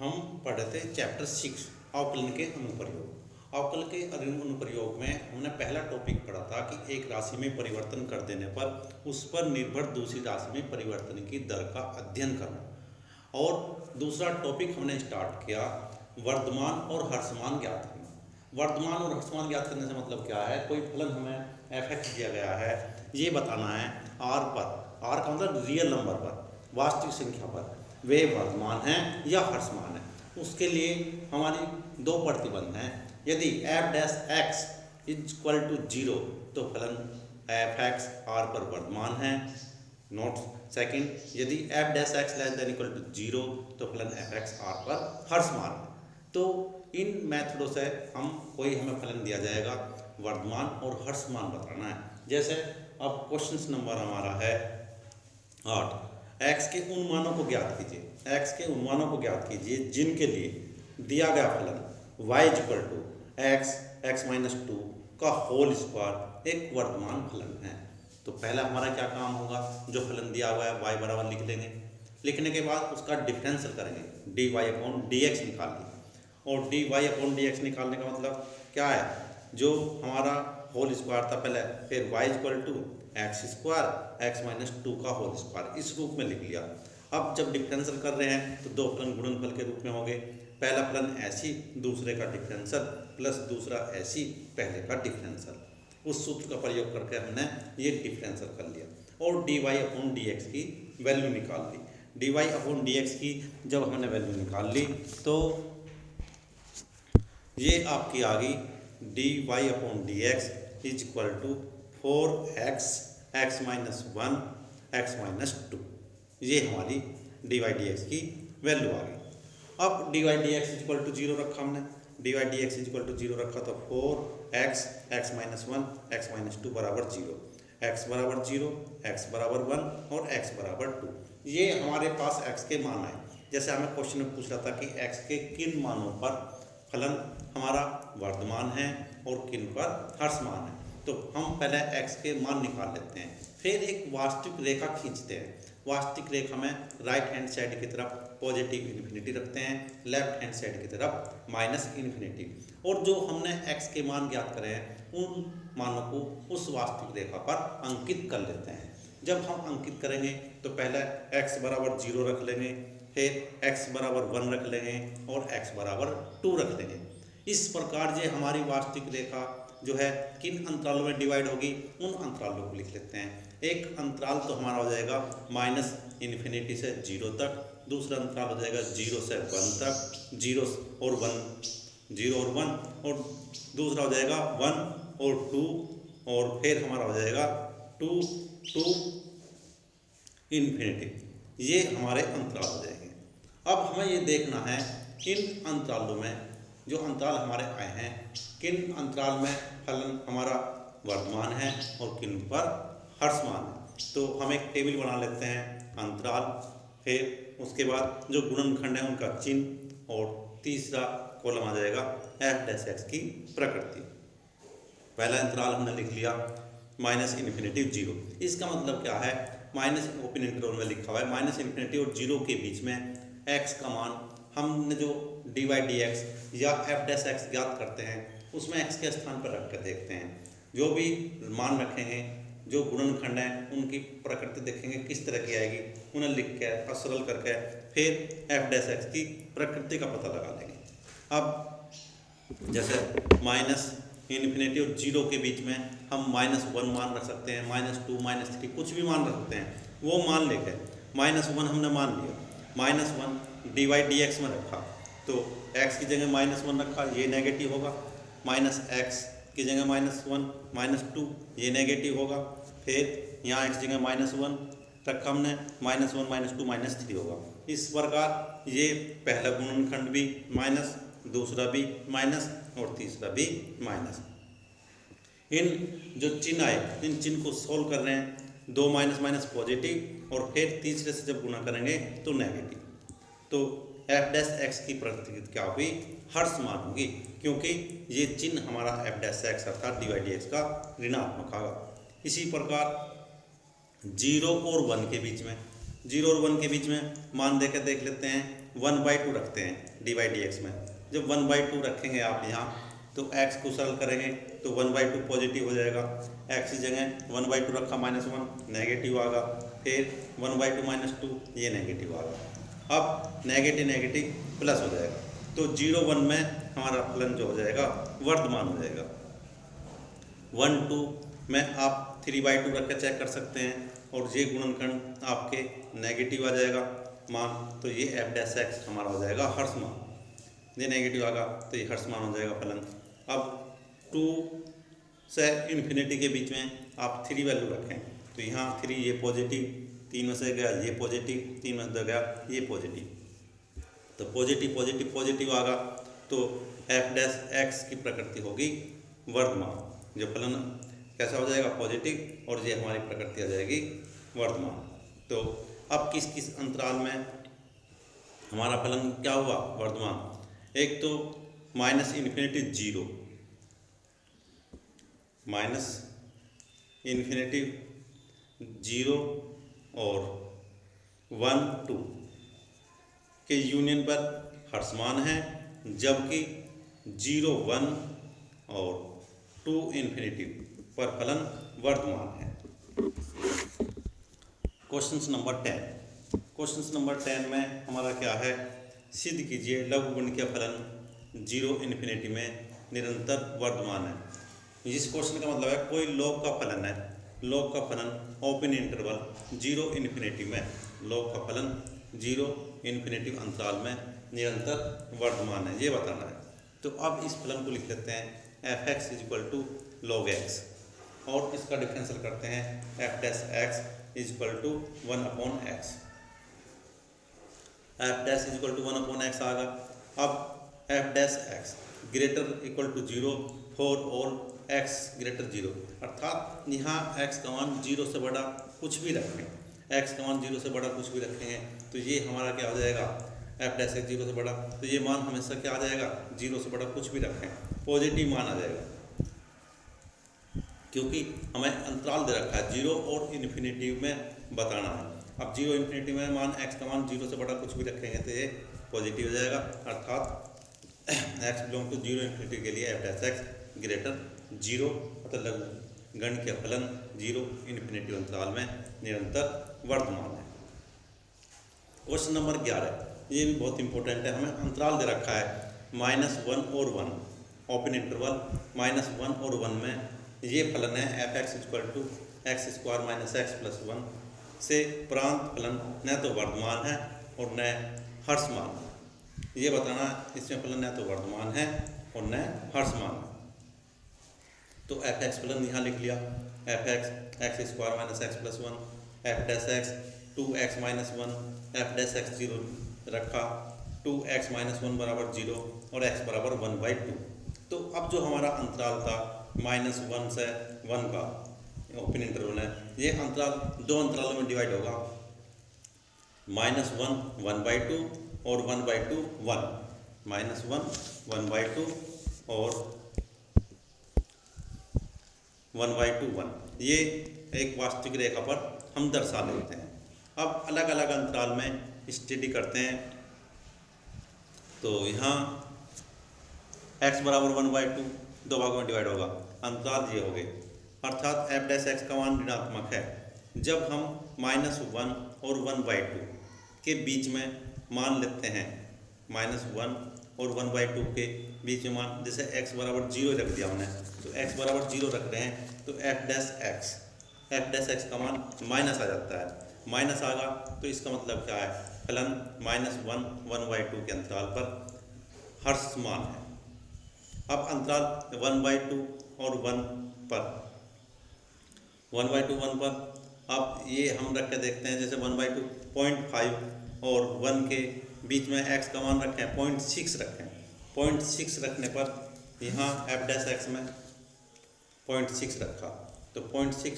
हम पढ़ रहे थे चैप्टर 6 अवकलन के अनुप्रयोग। अवकलन के अनुप्रयोग में हमने पहला टॉपिक पढ़ा था कि एक राशि में परिवर्तन कर देने पर उस पर निर्भर दूसरी राशि में परिवर्तन की दर का अध्ययन करना। और दूसरा टॉपिक हमने स्टार्ट किया वर्धमान और ह्रासमान ज्ञात करना। वर्धमान और ह्रासमान ज्ञात करने से मतलब क्या है, कोई फलन हमें f(x) दिया गया है, ये बताना है r पर, r का मतलब रियल नंबर पर, वास्तविक संख्या पर वे वर्धमान हैं या ह्रासमान हैं। उसके लिए हमारी दो प्रतिबंध हैं। यदि f'(x) = 0 तो फलन f(x) r पर वर्धमान है। नोट सेकंड, यदि f'(x) ≤ 0 तो फलन f(x) r पर ह्रासमान है। तो इन मेथडों से हमें फलन दिया जाएगा, वर्धमान और ह्रासमान बताना है। जैसे अब क्वेश्चन नंबर हमारा है 8, x के उन मानों को ज्ञात कीजिए। x के उन मानों को ज्ञात कीजिए जिनके लिए दिया गया फलन y = x(x-2) का होल स्क्वायर एक वर्धमान फलन है। तो पहला हमारा क्या काम होगा, जो फलन दिया हुआ है y बराबर लिख लेंगे। लिखने के बाद उसका डिफरेंशियल करेंगे, dy/dx निकालिए। और dy/dx निकालने का मतलब क्या है, जो हमारा होल स्क्वायर था पहले, फिर y = x² x-2 का होल स्क्वायर, इस रूप में लिख लिया। अब जब डिफरेंशियल कर रहे हैं तो दो फलन गुणनफल के रूप में हो गए। पहला फलन ऐसी, दूसरे का डिफरेंशियल, प्लस दूसरा ऐसी, पहले का डिफरेंशियल। उस सूत्र का प्रयोग करके हमने ये डिफरेंशियल कर लिया और dy/dx की वैल्यू निकाल ली। dy/dx की जब हमने वैल्यू निकाल ली तो ये आपकी आ गई dy/dx = 4x x-1 x-2। ये हमारी dy/dx की वैल्यू आ गई। अब dy/dx = 0 रखा हमने, dy/dx = 0 रखा तो 4x x-1 x-2 = 0, x = 0 x = 1 और x = 2। ये हमारे पास x के मान आए। जैसे हमें क्वेश्चन में पूछ रहा था कि x के किन मानों पर फलन हमारा वर्धमान है और किन पर ह्रासमान है, तो हम पहले x के मान निकाल लेते हैं। फिर एक वास्तविक रेखा खींचते हैं। वास्तविक रेखा में राइट हैंड साइड की तरफ पॉजिटिव इन्फिनिटी रखते हैं, लेफ्ट हैंड साइड की तरफ -इन्फिनिटी। और जो हमने x के मान ज्ञात करे हैं उन मानों को उस वास्तविक रेखा पर अंकित कर लेते हैं। जब हम अंकित करेंगे तो पहले x = 0 रख लेंगे, फिर x = 1 रख लेंगे और x = 2 रख लेंगे। इस प्रकार ये हमारी वास्तविक रेखा जो है किन अंतरालों में डिवाइड होगी, उन अंतरालों को लिख लेते हैं। एक अंतराल तो हमारा हो जाएगा -इन्फिनिटी से 0 तक, दूसरा अंतराल हो जाएगा 0 से 1 तक, 0 और 1 और दूसरा हो जाएगा 1 और 2 और फिर हमारा हो जाएगा 2 to इन्फिनिटी। ये हमारे अंतराल हो जाएंगे। अब हमें ये देखना है इन अंतरालों में, जो अंतराल हमारे आए हैं, किन अंतराल में फलन हमारा वर्धमान है और किन पर ह्रासमान है। तो हम एक टेबल बना लेते हैं, अंतराल, फिर उसके बाद जो गुणनखंड है उनका चिन्ह, और तीसरा कॉलम आ जाएगा f'(x) की प्रकृति। पहला अंतराल हमने लिख लिया -इन्फिनिटी 0। इसका मतलब क्या है, माइनस ओपन इंटरवल में लिखा हुआ है -इन्फिनिटी और 0 के बीच में x का मान हमने जो dy/dx या f'(x) ज्ञात करते हैं उसमें x के स्थान पर रख कर देखते हैं। जो भी मान रखेंगे, जो गुणनखंड हैं उनकी प्रकृति देखेंगे किस तरह की आएगी, उन्हें लिख के और सरल करके फिर f'(x) की प्रकृति का पता लगा लेंगे। अब जैसे -इन्फिनिटी और 0 के बीच में हम -1 मान रख सकते हैं, -2 -3 कुछ भी मान रख सकते हैं। वो मान लेके -1 हमने मान लिया, -1 dy/dx में रखा तो x की जगह -1 रखा, ये नेगेटिव होगा, -x की जगह -1 -2 ये नेगेटिव होगा, फिर यहाँ x जगह -1 रखा हमने, -1 -2 -3 होगा। इस प्रकार ये पहला गुणनखंड भी माइनस, दूसरा भी माइनस और तीसरा भी माइनस। इन जो चिन्ह आए इन चिन्ह को सोल्व कर रहे हैं, 2 माइनस पॉजिटिव और फिर तीसरे से जब गुणा करेंगे तो नेगेटिव। तो f'(x) की प्रकृति क्या होगी, ह्रासमान होगी, क्योंकि ये चिन्ह हमारा f'(x) अर्थात dy/dx का ऋणात्मक होगा। इसी प्रकार 0 और 1 के बीच में मान देकर देख लेते हैं। 1/2 रखते हैं dy/dx में। जब 1/2 रखेंगे आप यहाँ तो x को सरल करेंगे तो 1/2 पॉजिटिव हो जाएगा, x की जगह 1/2 रखा -1 नेगेटिव आएगा, फिर 1/2 -2 ये नेगेटिव आएगा। अब नेगेटिव नेगेटिव प्लस हो जाएगा तो 0 1 में हमारा फलन जो हो जाएगा वर्धमान हो जाएगा। 1 2 में आप 3/2 रख के चेक कर सकते हैं और ये गुणनखंड आपके नेगेटिव आ जाएगा मान, तो ये f' हमारा हो जाएगा हर्षमान। ये नेगेटिव आएगा तो ये हर्षमान हो जाएगा फलन। अब 2 से इन्फिनिटी के बीच में आप 3 वैल्यू रखें तो यहाँ 3 ये पॉजिटिव, 3 में से गया ये पॉजिटिव, 3 में से गया ये पॉजिटिव, तो पॉजिटिव पॉजिटिव पॉजिटिव आएगा तो f' की प्रकृति होगी वर्धमान। जो फलन कैसा हो जाएगा पॉजिटिव और ये हमारी प्रकृति आ जाएगी वर्धमान। तो अब किस किस अंतराल में हमारा फलन क्या हुआ वर्धमान? एक तो -∞ 0, -∞ 0 और 1 2 के यूनियन पर हर्षमान है, जबकि 0 1 और 2 इन्फिनिटी पर फलन वर्धमान है। Question number 10। क्वेश्चन नंबर 10 में हमारा क्या है, सिद्ध कीजिए लघुगुणकीय फलन 0 इन्फिनिटी में निरंतर वर्धमान है। इस क्वेश्चन का मतलब है कोई लॉग का फलन है, लॉग का फलन ओपन इंटरवल 0 इन्फिनिटी में, लॉग का फलन 0 इन्फिनिटी अंतराल में निरंतर वर्धमान है, ये बताना है। तो अब इस फलन को लिख लेते हैं f(x) = log x और इसका डिफरेंशियल करते हैं f'(x) = 1/x। f' = 1/x आएगा। अब f'(x) > 0 फॉर ऑल x > 0, अर्थात यहाँ x का मान 0 से बड़ा कुछ भी रखें, x का मान 0 से बड़ा कुछ भी रखेंगे तो ये हमारा क्या हो जाएगा f' 0 से बड़ा, तो ये मान हमेशा क्या आ जाएगा 0 से बड़ा कुछ भी रखें पॉजिटिव मान आ जाएगा, क्योंकि हमें अंतराल दे रखा है 0 और इन्फिनिटी में बताना है। अब 0 इन्फिनिटी में मान x का मान 0 से बड़ा कुछ भी रखेंगे तो ये पॉजिटिव हो जाएगा, अर्थात x > 0 इन्फिनिटी के लिए f'(x) > 0 मतलब लघुगणकीय फलन 0 इन्फिनिटी अंतराल में निरंतर वर्धमान है। क्वेश्चन नंबर 11, ये भी बहुत इंपॉर्टेंट है। हमें अंतराल दे रखा है -1 और 1, ओपन इंटरवल -1 और 1 में ये फलन है f(x) = x² - x + 1 से प्रांत फलन न तो वर्धमान है और न हर्षमान, ये बताना इसमें फलन न तो वर्धमान है और न हर्षमान है। तो f(x) फलन यहाँ लिख लिया, f(x) x² - x + 1, f'(x) 2x - 1, f'(x) 0 रखा, 2x - 1 = 0 और x = 1/2। तो अब जो हमारा अंतराल था -1 से 1 का ओपन इंटरवल है, ये अंतराल दो अंतरालों में डिवाइड होगा, -1 1/2 और 1/2 1, -1 1/2 और 1/2 1, ये एक वास्तविक रेखा पर हम दर्शा लेते हैं। अब अलग अलग अंतराल में स्टडी करते हैं तो यहाँ x = 1/2 दो भागों में डिवाइड होगा, अंतराल ये हो गए, अर्थात f'(x) का मान ऋणात्मक है। जब हम -1 और 1/2 के बीच में मान लेते हैं, -1 और 1/2 के बीच में मान, जैसे x = 0 रख दिया हमने, तो x = 0 रख रहे हैं तो f'(x) का मान माइनस आ जाता है, माइनस आ गया तो इसका मतलब क्या है, फलन -1 1/2 के अंतराल पर हर्षमान है। अब अंतराल 1/2 और 1 पर, 1/2 1 पर अब ये हम रख के देखते हैं, जैसे 1/2 0.5 और 1 के बीच में x का मान रखें 0.6 रखें, 0.6 रखने पर यहाँ f'(x) में 0.6 रखा तो 0.6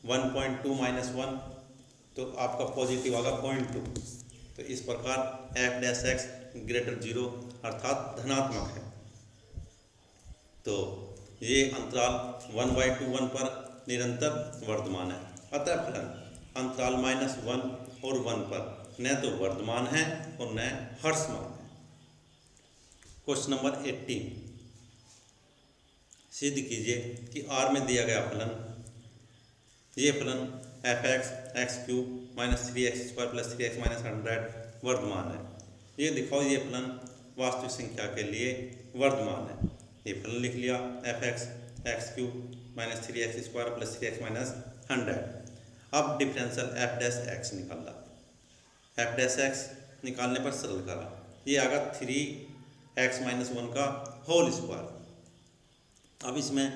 1.2 - 1 तो आपका पॉजिटिव आगा 0.2, तो इस प्रकार f'(x) > 0 अर्थात धनात्मक है। तो ये अंतराल 1/2 1 पर निरंतर वर्धमान है। अतः फलन अंतराल -1 और 1 पर न तो वर्धमान है और न हर्षमान है। क्वेश्चन नंबर 18, सिद्ध कीजिए कि R में दिया गया फलन, ये फलन F X X cube minus 3x² plus 3x minus 100 वर्धमान है। ये दिखाओ ये फलन वास्तविक संख्या के लिए वर्धमान है। ये फलन लिख लिया, F X X cube minus 3x² plus 3x minus 100। अब डिफरेंशियल एफ डैश एक्स निकालना, एफ डैश एक्स निकालने पर सरल करा, ये आगा 3x माइनस 1 का होल स्क्वायर। अब इसमें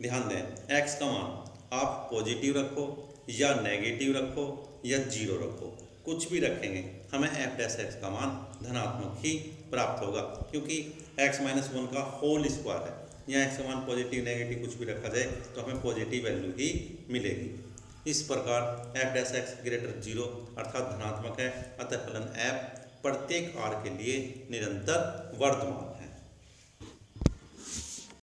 ध्यान दें, x का मान आप पॉजिटिव रखो या नेगेटिव रखो या जीरो रखो, कुछ भी रखेंगे हमें एफ डैश एक्स का मान धनात्मक ही प्राप्त होगा, क्योंकि x माइनस 1 का होल स्क्वायर है। यहाँ x का मान पॉजिटिव नेगेटिव कुछ भी रखा जाए तो हमें पॉजिटिव वैल्यू ही मिलेगी। इस प्रकार एफ डैश एक्स ग्रेटर 0 अर्थात धनात्मक है, अतः फलन f प्रत्येक r के लिए निरंतर वर्धमान है।